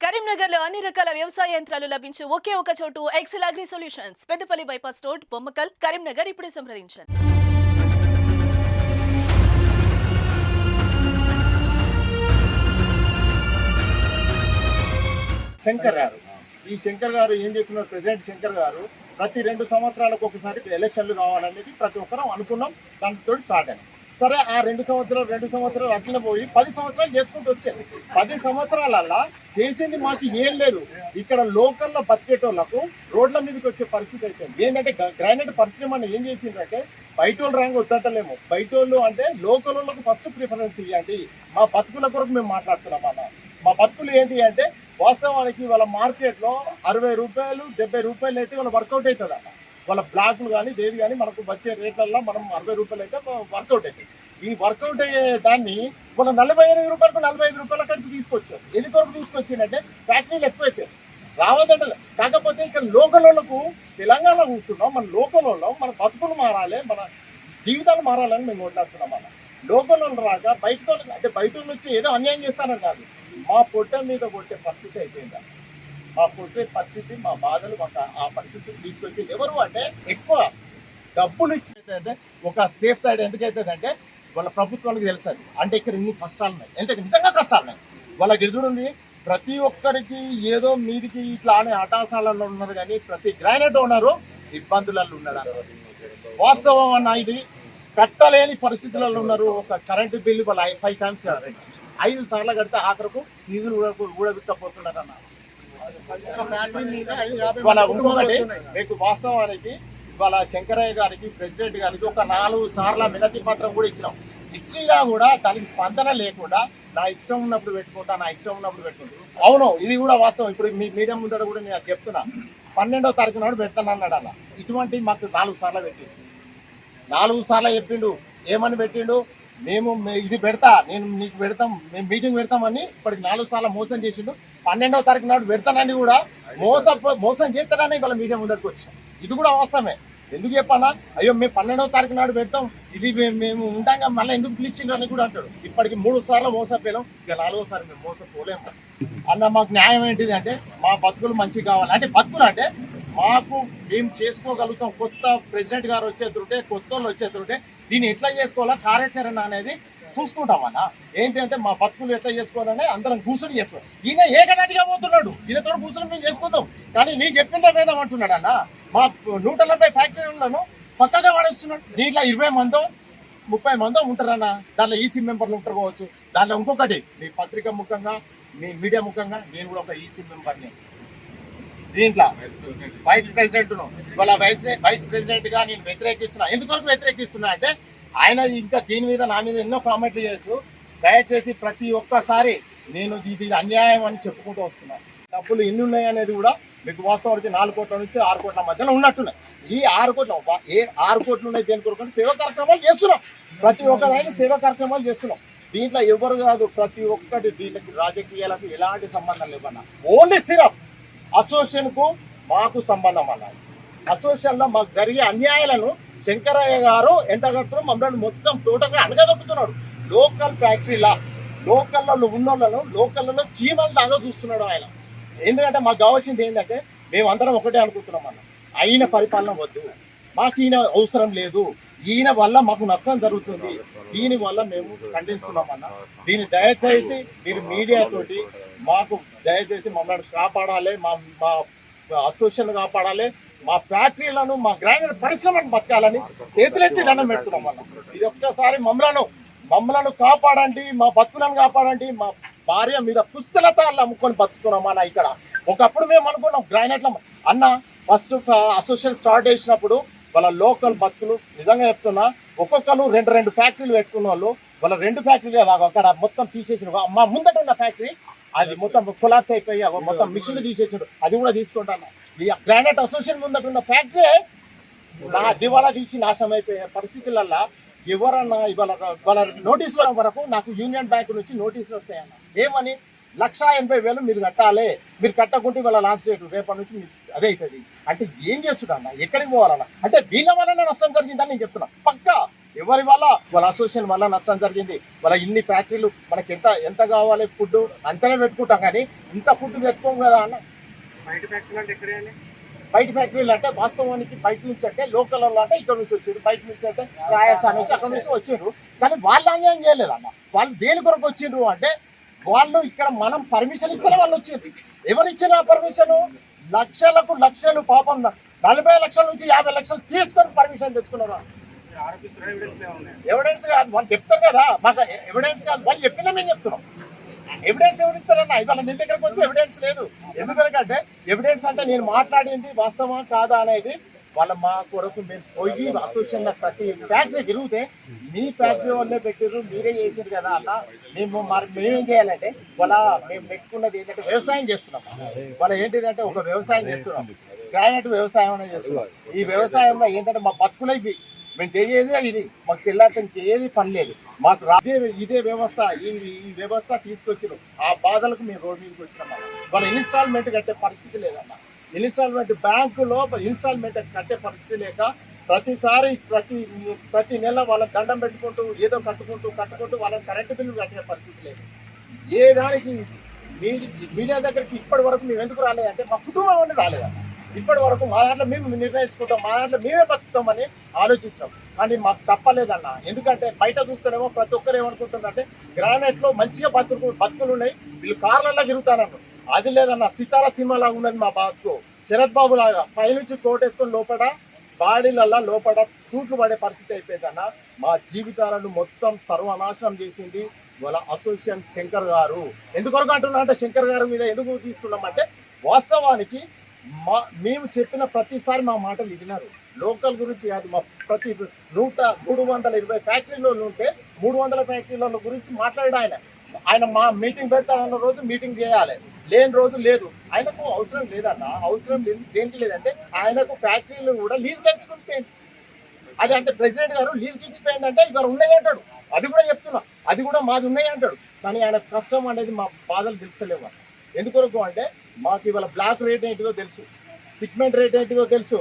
కరీంనగర్ లో అన్ని రకాల వ్యవసాయ యంత్రాలు లభించే ఒకే ఒక చోటు excel agri solutions Peddapalli bypass road Bommakal Karimnagar. ఇప్పుడే సంప్రదించండి. శంకర్ గారు ఈ శంకర్ గారు ఏం చేస్తున్నారు? ప్రెసిడెంట్ శంకర్ గారు ప్రతి 2 సంవత్సరాలకు ఒకసారి ఎలక్షన్లు కావాలనేది ప్రతి ఒక్కరం అనుకున్నాం. దానితో స్టార్ట్ అయింది. సరే, ఆ 2 సంవత్సరాలు అట్లనే పోయి 10 సంవత్సరాలు చేసుకుంటూ వచ్చారు. 10 సంవత్సరాలల్లా చేసింది మాకు ఏం లేదు. ఇక్కడ లోకల్లో బతికేటోళ్లకు రోడ్ల మీదకి వచ్చే పరిస్థితి అయిపోయింది. ఏంటంటే గ్రానైట్ పరిశ్రమ ఏం చేసిందంటే బయట వాళ్ళు ర్యాంక్ వద్దటలేము. బయట వాళ్ళు అంటే లోకల్ వాళ్ళకు ఫస్ట్ ప్రిఫరెన్స్ ఇవ్వండి. మా బతుకుల కొరకు మేము మాట్లాడుతున్నాం అన్న. మా బతుకులు ఏంటి అంటే వాస్తవానికి వాళ్ళ మార్కెట్లో 60 రూపాయలు 70 రూపాయలు అయితే వాళ్ళ వర్కౌట్ అవుతుంది అన్న. వాళ్ళ బ్లాక్లు కానీ దేది కానీ మనకు వచ్చే రేట్లలో మనం 60 రూపాయలు అయితే వర్కౌట్ అవుతుంది. ఈ వర్కౌట్ అయ్యే దాన్ని మన 45 రూపాయలకు 45 రూపాయల అక్కడికి తీసుకొచ్చారు. ఎందుకు కొరకు తీసుకొచ్చిందంటే ఫ్యాక్టరీలు ఎక్కువైపోయాయి, రావదంటలే. కాకపోతే ఇక్కడ లోకల్ వాళ్ళకు తెలంగాణ కూర్చున్నాం, మన లోకల్ వాళ్ళం, మన బతుకులు మారాలి, మన జీవితాలు మారాలని మేము మాట్లాడుతున్నాం అన్న. లోకల్ వాళ్ళు రాక బయట వాళ్ళు అంటే బయట వాళ్ళు వచ్చి ఏదో అన్యాయం చేస్తానని కాదు, మా పొట్ట మీద కొట్టే పరిస్థితి అయిపోయిందా. మా కొట్టే పరిస్థితి, మా బాధలు మాకు ఆ పరిస్థితిని తీసుకొచ్చేది ఎవరు అంటే ఎక్కువ డబ్బులు ఇచ్చినట్టే ఒక సేఫ్ సైడ్ ఎందుకైతుందంటే వాళ్ళ ప్రభుత్వానికి తెలుస్తుంది. అంటే ఇక్కడ ఇన్ని కష్టాలు ఉన్నాయి, అంటే నిజంగా కష్టాలు ఉన్నాయి. వాళ్ళకి చూడండి, ప్రతి ఒక్కరికి ఏదో మీదికి ఇట్లా అనే హఠాసాలలో ఉన్నారు, కానీ ప్రతి గ్రానైట్ ఓనరు ఇబ్బందులలో ఉన్నాడు. వాస్తవం అన్న, ఇది కట్టలేని పరిస్థితులలో ఉన్నారు. ఒక కరెంటు బిల్లు వాళ్ళ 5 టైమ్స్ 5 సార్లు కడితే ఆఖరకు ఫీజులు ఊడబిక్కపోతున్నారు అన్న. వాళ్ళ ఇంకొకటి మీకు వాస్తవానికి వాళ్ళ శంకరయ్య గారికి ప్రెసిడెంట్ గారికి ఒక 4 సార్ల వినతి పత్రం కూడా ఇచ్చినా కూడా దానికి స్పందన లేకుండా నా ఇష్టం ఉన్నప్పుడు పెట్టుకుంటా, నా ఇష్టం ఉన్నప్పుడు పెట్టుకుంటా. అవును, ఇది కూడా వాస్తవం. ఇప్పుడు మీ మీడియా ముందర కూడా నేను చెప్తున్నా, 12వ తారీఖు నాడు పెడతాను అన్నాడు అన్న. ఇటువంటి మాకు 4 సార్లు పెట్టిండు, 4 సార్లు చెప్పిండు. ఏమని పెట్టిండు? మేము ఇది పెడతా, నేను నీకు పెడతాం, మేము మీటింగ్ పెడతామని ఇప్పటికి 4 సార్లు మోసం చేసిండు. 12వ తారీఖు నాడు పెడతానని కూడా మోసం చేస్తానని వాళ్ళ మీడియా ముందరికి వచ్చాం. ఇది కూడా వాస్తవమే. ఎందుకు చెప్పానా? అయ్యో మేము 12వ తారీఖు నాడు పెడతాం, ఇది మేము ఉంటాం, మళ్ళీ ఎందుకు పిలిచిండ్రు అని కూడా అంటాడు. ఇప్పటికి 3 సార్లు మోసపోయాం, ఇక 4వసారి మేము మోసపోలేము అన్న. మాకు న్యాయం ఏంటిది అంటే మా బతుకులు మంచిగా కావాలి. అంటే బతుకులు అంటే మాకు మేము చేసుకోగలుగుతాం. కొత్త ప్రెసిడెంట్ గారు వచ్చేతుంటే, కొత్త వాళ్ళు వచ్చేతుంటే దీన్ని ఎట్లా చేసుకోవాలా కార్యాచరణ అనేది చూసుకుంటామన్నా. ఏంటి అంటే మా బతుకులు ఎట్లా చేసుకోవాలని అందరం కూర్చొని చేసుకోవాలి. ఈయన ఏకనాటిగా పోతున్నాడు, ఈయనతో కూర్చొని మేము చేసుకుందాం, కానీ నీ చెప్పిందే వేదం అంటున్నాడు అన్న. మా 140 ఫ్యాక్టరీలను పక్కగా వాడేస్తున్నాడు. దీంట్లో 20 మందో 30 మందో ఉంటారన్న. దాంట్లో ఈసీ మెంబర్లు ఉంటారు కావచ్చు. దాంట్లో ఇంకొకటి, మీ పత్రిక ముఖంగా, మీ మీడియా ముఖంగా నేను కూడా ఒక ఈసీ మెంబర్ని. దీంట్లో వైస్ ప్రెసిడెంట్ను, వాళ్ళ వైస్ ప్రెసిడెంట్గా నేను వ్యతిరేకిస్తున్నా. ఎందుకొరకు వ్యతిరేకిస్తున్నా అంటే ఆయన ఇంకా దీని మీద నా మీద ఎన్నో కామెంట్లు చేయొచ్చు. దయచేసి ప్రతి ఒక్కసారి నేను ఇది అన్యాయం అని చెప్పుకుంటూ వస్తున్నాను. డబ్బులు ఎన్ని ఉన్నాయి అనేది కూడా మీకు వాస్తవానికి 4 కోట్ల నుంచి 6 కోట్ల మధ్యలో ఉన్నట్టున్నాయి. ఈ 6 కోట్లు ఉన్నాయి దేని కొరకు? సేవా కార్యక్రమాలు చేస్తున్నాం. ప్రతి ఒక్కదానికి సేవా కార్యక్రమాలు చేస్తున్నాం. దీంట్లో ఎవరు కాదు, ప్రతి ఒక్కటి దీనికి రాజకీయాలకు ఎలాంటి సంబంధం లేవన్నా. ఓన్లీ సిరప్ అసోసియేషన్కు మాకు సంబంధం అన్నారు. అసోసియేషన్లో మాకు జరిగే అన్యాయాలను శంకరయ్య గారు ఎంటగడుతున్నాం. మమ్మల్ని మొత్తం టోటల్గా అనగదొక్కుతున్నాడు. లోకల్ ఫ్యాక్టరీలా లోకల్లో ఉన్నోళ్ళను లోకల్లో చీమలు దాకా చూస్తున్నాడు ఆయన. ఎందుకంటే మాకు కావాల్సింది ఏంటంటే మేమందరం ఒకటే అనుకుంటున్నాం అన్న, ఆయన పరిపాలన వద్దు, మాకు ఈయన అవసరం లేదు, ఈయన వల్ల మాకు నష్టం జరుగుతుంది, దీనివల్ల మేము ఖండిస్తున్నాం అన్న. దీన్ని దయచేసి మీరు మీడియా తోటి మాకు దయచేసి మమ్మల్ని కాపాడాలి, మా అసోసియేషన్ కాపాడాలి, మా ఫ్యాక్టరీలను, మా గ్రానైట్ పరిశ్రమను బతకాలని చేతులెత్తి దండం పెడుతున్నాం అన్న. ఇది ఒక్కసారి మమ్మలను కాపాడండి, మా బతుకులను కాపాడండి. మా భార్య మీద పుస్తలతాళ్ళు అమ్ముకొని బతుకుతున్నామన్నా. ఇక్కడ ఒకప్పుడు మేము అనుకున్నాం గ్రానైట్లో అన్న. ఫస్ట్ అసోసియేషన్ స్టార్ట్ చేసినప్పుడు వాళ్ళ లోకల్ బతుకులు నిజంగా చెప్తున్నా, ఒక్కొక్కరు 2 ఫ్యాక్టరీలు పెట్టుకున్న వాళ్ళు, వాళ్ళ 2 ఫ్యాక్టరీలు అక్కడ మొత్తం తీసేసిన. మా ముందట ఉన్న ఫ్యాక్టరీ అది మొత్తం కొలాప్స్ అయిపోయి మొత్తం మిషన్లు తీసేసారు. అది కూడా తీసుకుంటాను. ఈ గ్రానైట్ అసోసియేషన్ ముందట ఉన్న ఫ్యాక్టరీ దివాలా తీసి నాశనం అయిపోయే పరిస్థితులల్లో ఎవరన్నా ఇవాళ నోటీసుల వరకు నాకు యూనియన్ బ్యాంక్ నుంచి నోటీసులు వస్తాయన్న. ఏమని? 1,80,000 మీరు కట్టాలి, మీరు కట్టకుంటే వాళ్ళ లాస్ట్ డేట్ రేపటి నుంచి మీరు అదే అవుతుంది అంటే ఏం చేస్తున్నా, ఎక్కడికి పోవాలన్నా? అంటే వీళ్ళ వల్లనే నష్టం జరిగిందని నేను చెప్తున్నా. పక్కా ఎవరి వల్ల వాళ్ళ అసోసియేషన్ వల్ల నష్టం జరిగింది. వాళ్ళ ఇన్ని ఫ్యాక్టరీలు మనకి ఎంత కావాలి ఫుడ్ అంతనే పెట్టుకుంటాం, కానీ ఇంత ఫుడ్ పెట్టుకోం కదా అన్న. బయట ఫ్యాక్టరీలు అంటే ఎక్కడే? బయట ఫ్యాక్టరీలు అంటే వాస్తవానికి బయట నుంచి అంటే లోకల్ అంటే ఇక్కడ నుంచి వచ్చారు, బయట నుంచి అంటే రాజస్థాన్ నుంచి అక్కడ నుంచి వచ్చారు. కానీ వాళ్ళు అన్యాయం చేయలేదు అన్న. వాళ్ళు దేని కొరకు వచ్చిండ్రు అంటే వాళ్ళు ఇక్కడ మనం పర్మిషన్ ఇస్తేనే వాళ్ళు వచ్చిండ్రు. ఎవరు ఇచ్చిన పర్మిషన్? లక్షలు పాపం 40 లక్షల నుంచి 50 లక్షలు తీసుకొని పర్మిషన్ తెచ్చుకున్నారు. ఎవిడెన్స్ కాదు, వాళ్ళు చెప్తారు కదా, మాకు ఎవిడెన్స్ కాదు, వాళ్ళు చెప్పిందా మేము చెప్తున్నాం. ఎవిడెన్స్ ఎవరు ఇస్తారన్న? ఇవాళ నీ దగ్గరకు వస్తే ఎవిడెన్స్ లేదు. ఎందుకంటే ఎవిడెన్స్ అంటే నేను మాట్లాడింది వాస్తవా కాదా అనేది వాళ్ళ మా కొరకు మేము పోయి అసోసియేషన్ ప్రతి ఫ్యాక్టరీ తిరిగితే మీ ఫ్యాక్టరీ వాళ్ళే పెట్టారు, మీరే చేసారు కదా అన్న. మేమేం చేయాలంటే మేము పెట్టుకున్నది ఏంటంటే వ్యవసాయం చేస్తున్నాం. వాళ్ళ ఏంటిదంటే ఒక వ్యవసాయం చేస్తున్నాం, గ్రానైట్ వ్యవసాయం అనేది చేస్తున్నాం. ఈ వ్యవసాయంలో ఏంటంటే మా బతుకులే ఇవి, మేము చేయేదే ఇది, మాకు తెల్లారికి ఏది పని లేదు. మాకు ఇదే వ్యవస్థ, ఈ వ్యవస్థ తీసుకొచ్చిన ఆ బాధలకు మేము రోడ్డు మీదకి వచ్చినాం. వాళ్ళ ఇన్స్టాల్మెంట్ కట్టే పరిస్థితి లేదన్న. ఇన్స్టాల్మెంట్ బ్యాంకులో ఇన్స్టాల్మెంట్ కట్టే పరిస్థితి లేక ప్రతిసారి ప్రతి నెల వాళ్ళ దండం పెట్టుకుంటూ ఏదో కట్టుకుంటూ వాళ్ళని కరెంటు బిల్లు కట్టే పరిస్థితి లేదు. ఏ దానికి మీడియా దగ్గరికి ఇప్పటి వరకు మేము ఎందుకు రాలేదంటే మా కుటుంబం అని రాలేదన్న. ఇప్పటి వరకు మా దాంట్లో మేము నిర్ణయించుకుంటాం, మా దాంట్లో మేమే బతుకుతామని ఆలోచించాం. కానీ మాకు తప్పలేదన్న. ఎందుకంటే బయట చూస్తేనేమో ప్రతి ఒక్కరు ఏమనుకుంటున్నారంటే గ్రానైట్లో మంచిగా బతుకులు ఉన్నాయి, వీళ్ళు కార్లలో తిరుగుతారన్నారు. అది లేదన్న, సితారా సినిమాలాగా ఉన్నది మా బతుకు. శరత్ బాబు లాగా పైనుంచి కోటేసుకొని బాడీలల్లా లోపల తూట్లు పడే పరిస్థితి అయిపోయిందన్న. మా జీవితాలను మొత్తం సర్వనాశనం చేసింది వాళ్ళ అసోసియేషన్ శంకర్ గారు. ఎందుకొరకు అంటున్నా అంటే శంకర్ గారి మీద ఎందుకు తీస్తున్నామంటే వాస్తవానికి మేము చెప్పిన ప్రతిసారి మా మాటలు విన్నారు. లోకల్ గురించి కాదు, మా ప్రతి 320 ఫ్యాక్టరీలో ఉంటే 300 ఫ్యాక్టరీల గురించి మాట్లాడాడు ఆయన మా మీటింగ్ పెడతాడన్న రోజు మీటింగ్ చేయాలి, లేని రోజు లేదు. ఆయనకు అవసరం లేదన్న. అవసరం దేనికి లేదంటే ఆయనకు ఫ్యాక్టరీలు కూడా లీజ్కి ఇచ్చుకుంటుపోయింది. అది అంటే ప్రెసిడెంట్ గారు లీజ్కి ఇచ్చిపోయింది అంటే ఇవాళ ఉన్నాయి అంటాడు, అది కూడా చెప్తున్నా, అది కూడా మాది ఉన్నాయి అంటాడు. కానీ ఆయన కష్టం అనేది మా బాధలు తెలుస్తలేవు. ఎందుకొరకు అంటే మాకు ఇవాళ బ్లాక్ రేట్ ఏంటిదో తెలుసు, సిగ్మెంట్ రేట్ ఏంటిదో తెలుసు,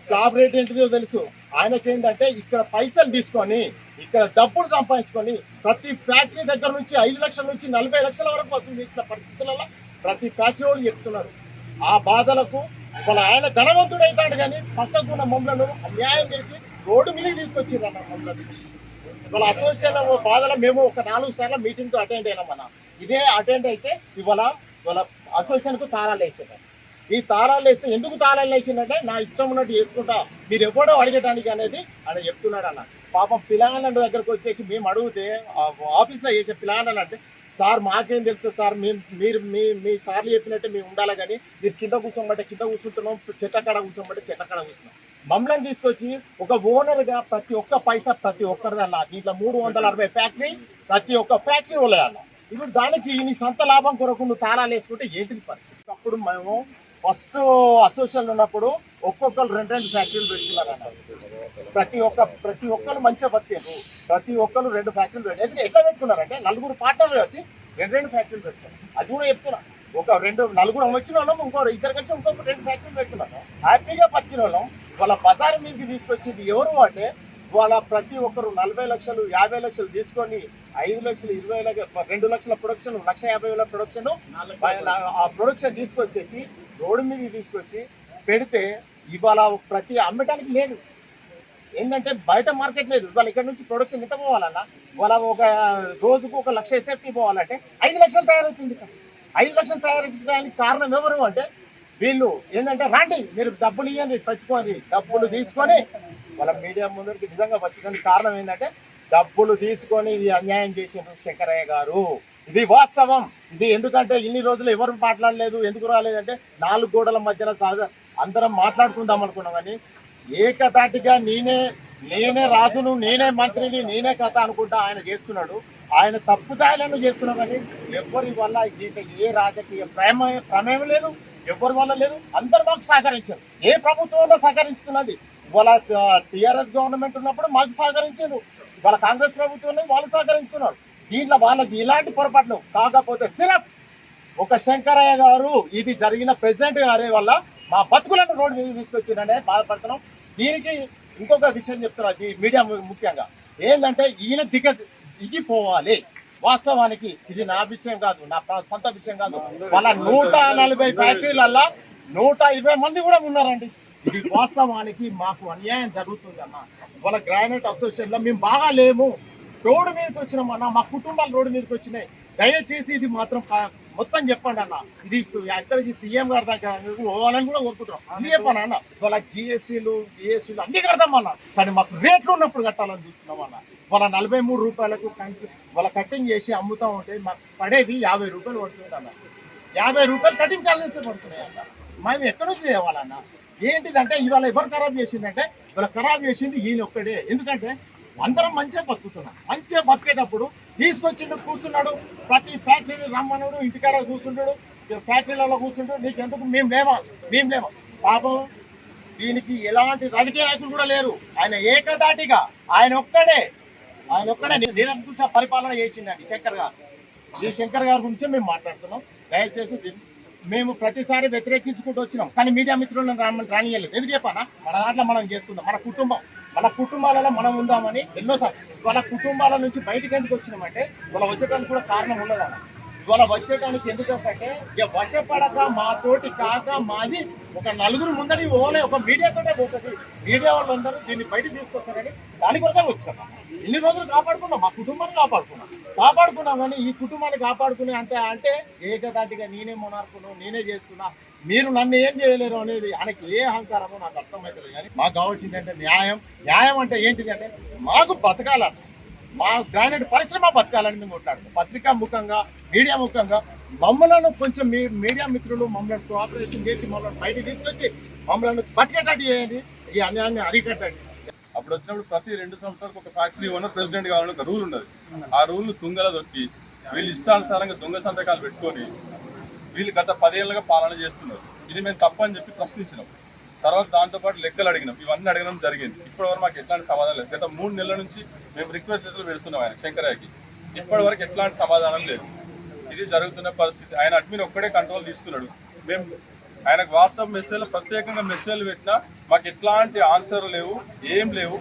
స్లాబ్ రేట్ ఏంటిదో తెలుసు. ఆయనకేంటంటే ఇక్కడ పైసలు తీసుకొని ఇక్కడ డబ్బులు సంపాదించుకొని ప్రతి ఫ్యాక్టరీ దగ్గర నుంచి 5 లక్షల నుంచి 40 లక్షల వరకు వసూలు చేసిన పరిస్థితులలో ప్రతి ఫ్యాక్టరీ వాళ్ళు చెప్తున్నారు. ఆ బాధలకు ఇవాళ ఆయన ధనవంతుడు అవుతాడు, కానీ పక్కకున్న మమ్మలను అన్యాయం చేసి రోడ్డు మీదకి తీసుకొచ్చిండ్రు అన్న మమ్మల్ని. ఇవాళ అసోసియేషన్ బాధలో మేము ఒక 4 సార్లు మీటింగ్తో అటెండ్ అయినామన్న. ఇదే అటెండ్ అయితే ఇవాళ అసోసియేషన్కు తాళాలు వేసారు. ఈ తాళాలు వేస్తే ఎందుకు తాళాలు వేసిందంటే నా ఇష్టం ఉన్నట్టు చేసుకుంటా, మీరు ఎప్పుడో అడిగటానికి అనేది ఆయన చెప్తున్నాడు అన్న. పాపం పిల్లగాళ్ళ దగ్గరకు వచ్చేసి మేము అడిగితే ఆఫీస్లో చేసే పిల్లగాళ్ళని అంటే, సార్ మాకేం తెలుసు సార్, మీరు మీ సార్లు చెప్పినట్టే మేము ఉండాలి, కానీ మీరు కింద కూర్చోమంటే కింద కూర్చుంటున్నాం, చెట్ల కాడ కూర్చోమంటే చెట్ల కాడ కూర్చున్నాం. మమ్మల్ని తీసుకొచ్చి ఒక ఓనర్గా ప్రతి ఒక్క పైసా ప్రతి ఒక్కరిదల్లా. దీంట్లో 360 ఫ్యాక్టరీ, ప్రతి ఒక్క ఫ్యాక్టరీ వాళ్ళదన్న. ఇప్పుడు దానికి నీ సొంత లాభం కొరకు నువ్వు తాళాలు వేసుకుంటే ఏంటిది పరిస్థితి? అప్పుడు మేము ఫస్ట్ అసోసియేషన్ ఉన్నప్పుడు ఒక్కొక్కరు 2 ఫ్యాక్టరీలు పెట్టుకున్నారన్న. ప్రతి ఒక్కరు మంచిగా బతికారు, ప్రతి ఒక్కరు 2 ఫ్యాక్టరీలు పెట్టారు. ఎట్లా పెట్టుకున్నారంటే 4 పార్ట్నర్లు వచ్చి 2 ఫ్యాక్టరీలు పెట్టుకున్నారు. అది కూడా చెప్తున్నా, ఒక 4 వచ్చిన వాళ్ళం ఇంకో 2 కలిసి ఇంకొక 2 ఫ్యాక్టరీలు పెట్టుకున్నారు. హ్యాపీగా బతికిన వాళ్ళం. వాళ్ళ బజార్ మీదకి తీసుకొచ్చింది ఎవరు అంటే వాళ్ళ ప్రతి ఒక్కరు 40 లక్షలు 50 లక్షలు తీసుకొని 5 లక్షలు 20 లక్షలు 2 లక్షల ప్రొడక్షన్, 1,50,000 ప్రొడక్షన్, ఆ ప్రొడక్షన్ తీసుకొచ్చేసి రోడ్డు మీద తీసుకొచ్చి పెడితే ఇవాళ ప్రతి అమ్మటానికి లేదు. ఏంటంటే బయట మార్కెట్ లేదు. ఇవాళ ఇక్కడ నుంచి ప్రొడక్షన్ ఎంత పోవాలన్నా, ఇవాళ ఒక రోజుకు 1 లక్ష ఎస్ఎఫ్టీ పోవాలంటే 5 లక్షలు తయారవుతుంది. 5 లక్షలు తయారవుతానికి కారణం ఎవరు అంటే వీళ్ళు. ఏంటంటే రాండి మీరు డబ్బులు ఇవ్వండి, పెట్టుకోండి, డబ్బులు తీసుకొని వాళ్ళ మీడియా ముందరికి నిజంగా వచ్చడానికి కారణం ఏంటంటే డబ్బులు తీసుకొని ఇది అన్యాయం చేసిండ్రు శంకరయ్య గారు. ఇది వాస్తవం. ఇది ఎందుకంటే ఇన్ని రోజులు ఎవరు మాట్లాడలేదు, ఎందుకు రాలేదంటే 4 గోడల మధ్యన అందరం మాట్లాడుకుందాం అనుకున్నాం, కానీ ఏకతాటిగా నేనే రాజును, నేనే మంత్రిని, నేనే కథ అనుకుంటా ఆయన చేస్తున్నాడు. ఆయన తప్పుదాయాలను చేస్తున్నాం, కానీ ఎవరి వల్ల దీంట్లో ఏ రాజకీయ ప్రమేయం లేదు, ఎవరి వల్ల లేదు. అందరు మాకు సహకరించారు. ఏ ప్రభుత్వం సహకరిస్తున్నది? ఇవాళ టీఆర్ఎస్ గవర్నమెంట్ ఉన్నప్పుడు మాకు సహకరించారు, ఇవాళ కాంగ్రెస్ ప్రభుత్వం వాళ్ళు సహకరిస్తున్నారు. దీంట్లో వాళ్ళకి ఇలాంటి పొరపాట్లు కాకపోతే సిరఫ్ ఒక శంకరయ్య గారు ఇది జరిగిన ప్రెసిడెంట్ గారి వల్ల మా బతుకులను రోడ్డు మీద తీసుకొచ్చిందనే బాధపడుతున్నాం. దీనికి ఇంకొక విషయం చెప్తున్నా ఈ మీడియా ముఖ్యంగా ఏంటంటే ఈయన దిగిపోవాలి. వాస్తవానికి ఇది నా విషయం కాదు, నా సొంత విషయం కాదు. వాళ్ళ 140 ఫ్యాక్టరీలల్లో 120 మంది కూడా ఉన్నారండి. ఇది వాస్తవానికి మాకు అన్యాయం జరుగుతుంది అన్న. వాళ్ళ గ్రానైట్ అసోసియేషన్ లో మేము బాగా లేము, రోడ్డు మీదకి వచ్చినాం అన్న, మా కుటుంబాలు రోడ్డు మీదకి వచ్చినాయి. దయచేసి ఇది మాత్రం మొత్తం చెప్పండి అన్న. ఇది ఎక్కడికి సీఎం గారి దగ్గర పోవాలని కూడా కోరుకుంటున్నాం. ఇది చెప్పాను అన్న. వాళ్ళ జిఎస్టీలు అన్ని కడతాం అన్న, కానీ మాకు రేట్లు ఉన్నప్పుడు కట్టాలని చూస్తున్నాం అన్న. వాళ్ళ 43 రూపాయలకు వాళ్ళ కటింగ్ చేసి అమ్ముతా ఉంటే మాకు పడేది 50 రూపాయలు పడుతుంది అన్న. 50 రూపాయలు కటింగ్ ఛార్జెస్ పడుతున్నాయి అన్న. మేము ఎక్కడి నుంచి తేవాలన్న? ఏంటిదంటే ఇవాళ ఎవరు ఖరాబ్ చేసిందంటే ఇవాళ ఖరాబ్ చేసింది ఈయన ఒక్కడే. ఎందుకంటే అందరం మంచిగా బతుకుతున్నాం. మంచిగా బతికేటప్పుడు తీసుకొచ్చిండు, కూర్చున్నాడు, ప్రతి ఫ్యాక్టరీని రమ్మన్నాడు, ఇంటికాడ కూర్చుంటాడు, ఫ్యాక్టరీలలో కూర్చుంటాడు. నీకు ఎందుకు మేము లేమా పాపం. దీనికి ఎలాంటి రాజకీయ నాయకులు కూడా లేరు. ఆయన ఏకదాటిగా ఆయన ఒక్కడే నిరంకుశ పరిపాలన చేసిండండి శంకర్ గారు. ఈ శంకర్ గారి గురించే మేము మాట్లాడుతున్నాం. దయచేసి మేము ప్రతిసారి వ్యతిరేకించుకుంటూ వచ్చినాం, కానీ మీడియా మిత్రులను రానియలేదు. ఎందుకు చెప్పానా? మన దాంట్లో మనం చేసుకుందాం, మన కుటుంబాలలో మనం ఉందామని ఎన్నోసార్లు. వాళ్ళ కుటుంబాల నుంచి బయటకు ఎందుకు వచ్చినామంటే వాళ్ళ వచ్చేటానికి కూడా కారణం ఉన్నదన్న. ఇవాళ వచ్చేటానికి ఎందుకంటే ఇక వశపడక మాతోటి కాక మాది ఒక నలుగురు ముందడి ఓలే ఒక మీడియాతోనే పోతుంది. మీడియా వాళ్ళందరూ దీన్ని బయటకు తీసుకొస్తారని దాని కొరకే వచ్చాము. ఇన్ని రోజులు కాపాడుకున్నాం, మా కుటుంబాన్ని కాపాడుకున్నాం, కానీ ఈ కుటుంబాన్ని కాపాడుకునే అంతే అంటే ఏకదాటిగా నేనే మొనార్కును, నేనే చేస్తున్నా, మీరు నన్ను ఏం చేయలేరు అనేది ఆయనకి ఏ అహంకారమో నాకు అర్థమవుతలేదు. కానీ మాకు కావాల్సింది అంటే న్యాయం అంటే ఏంటిది అంటే మాకు బతకాలన్న, మా గ్రానైట్ పరిశ్రమ బతకాలని మేము కొట్లాడుతాం. పత్రికా ముఖంగా, మీడియా ముఖంగా మమ్మల్ని కొంచెం మీడియా మిత్రులు మమ్మల్ని కోఆపరేషన్ చేసి మమ్మల్ని బయటికి తీసుకొచ్చి మమ్మల్ని బతికేటట్టు చేయండి, ఈ అన్యాయాన్ని అరికట్టండి. అప్పుడు వచ్చినప్పుడు ప్రతి 2 సంవత్సరాలకు ఒక ఫ్యాక్టరీ ఓనర్ ప్రెసిడెంట్ కావాలని ఒక రూల్ ఉన్నది. ఆ రూల్ తుంగల దొక్కి వీళ్ళు ఇష్టానుసారంగా దొంగ సంతకాలు పెట్టుకొని వీళ్ళు గత 10 ఏళ్ళుగా పాలన చేస్తున్నారు. ఇది మేము తప్పని చెప్పి ప్రశ్నించినాం. తర్వాత దాంతోపాటు లెక్కలు అడిగినాం, ఇవన్నీ అడగడం జరిగింది. ఇప్పటివరకు మాకు ఎట్లాంటి సమాధానం లేదు. గత 3 నెలల నుంచి మేము రిక్వెస్ట్ లెటర్లు పెడుతున్నాం ఆయన శంకరయ్యకి, ఇప్పటివరకు ఎట్లాంటి సమాధానం లేదు. ఇది జరుగుతున్న పరిస్థితి. ఆయన అడ్మిన్ ఒక్కడే కంట్రోల్ తీసుకున్నాడు. మేము ఆయనకు వాట్సాప్ మెసేజ్లో ప్రత్యేకంగా మెసేజ్లు పెట్టినా మాకు ఎట్లాంటి ఆన్సర్ లేవు, ఏం లేవు.